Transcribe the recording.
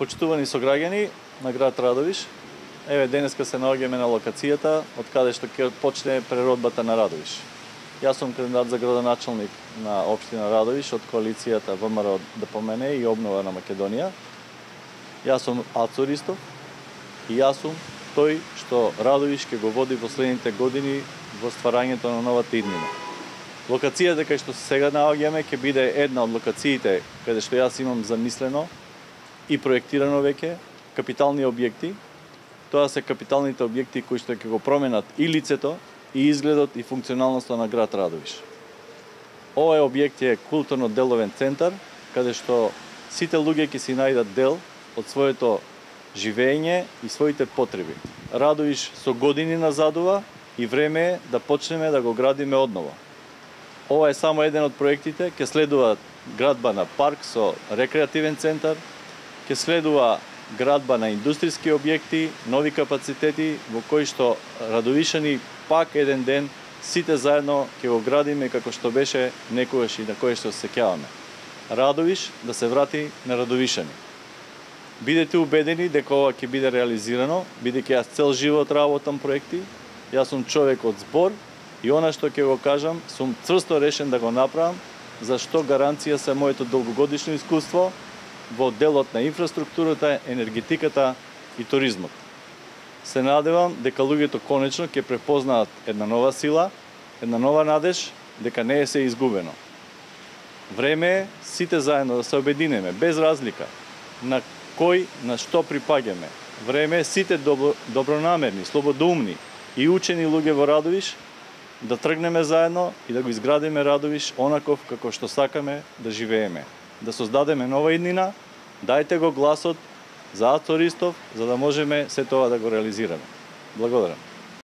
Почитувани сограѓани на град Радовиш, еве денеска се наоѓаме на локацијата од каде што ќе почне преродбата на Радовиш. Јас сум кандидат за градоначалник на општина Радовиш од коалицијата ВМРО ДПМН и Обнова на Македонија. Јас сум Ацо Ристов и јас сум тој што Радовиш ќе го води во следните години во стварањето на новата иднина. Локацијата кај што сега наоѓаме ќе биде една од локациите каде што јас имам замислено и проектирано веќе капитални објекти. Тоа се капиталните објекти кои што ќе го променат и лицето, и изгледот, и функционалноста на град Радовиш. Овој објект е културно-деловен центар, каде што сите луѓе ќе си најдат дел од своето живење и своите потреби. Радовиш со години назадува и време е да почнеме да го градиме одново. Ова е само еден од проектите, ќе следува градба на парк со рекреативен центар, ќе следува градба на индустријски објекти, нови капацитети во кои што радовишани пак еден ден сите заедно ќе го градиме како што беше некогаш и на кое што се сеќаваме. Радовиш да се врати на радовишани. Бидете убедени дека ова ќе биде реализирано, бидејќи јас цел живот работам проекти, јас сум човек од збор и она што ќе го кажам, сум цврсто решен да го направам, зашто гаранција се моето долгогодишно искуство во делот на инфраструктурата, енергетиката и туризмот. Се надевам дека луѓето конечно ќе препознаат една нова сила, една нова надеж, дека не е се изгубено. Време е сите заедно да се обединеме, без разлика на кој, на што припаѓаме. Време е сите добронамерни, слободоумни и учени луѓе во Радовиш да тргнеме заедно и да го изградиме Радовиш онаков како што сакаме да живееме. Да создадеме нова иднина, дајте го гласот за Ацо Ристов, за да можеме се тоа да го реализираме. Благодарам.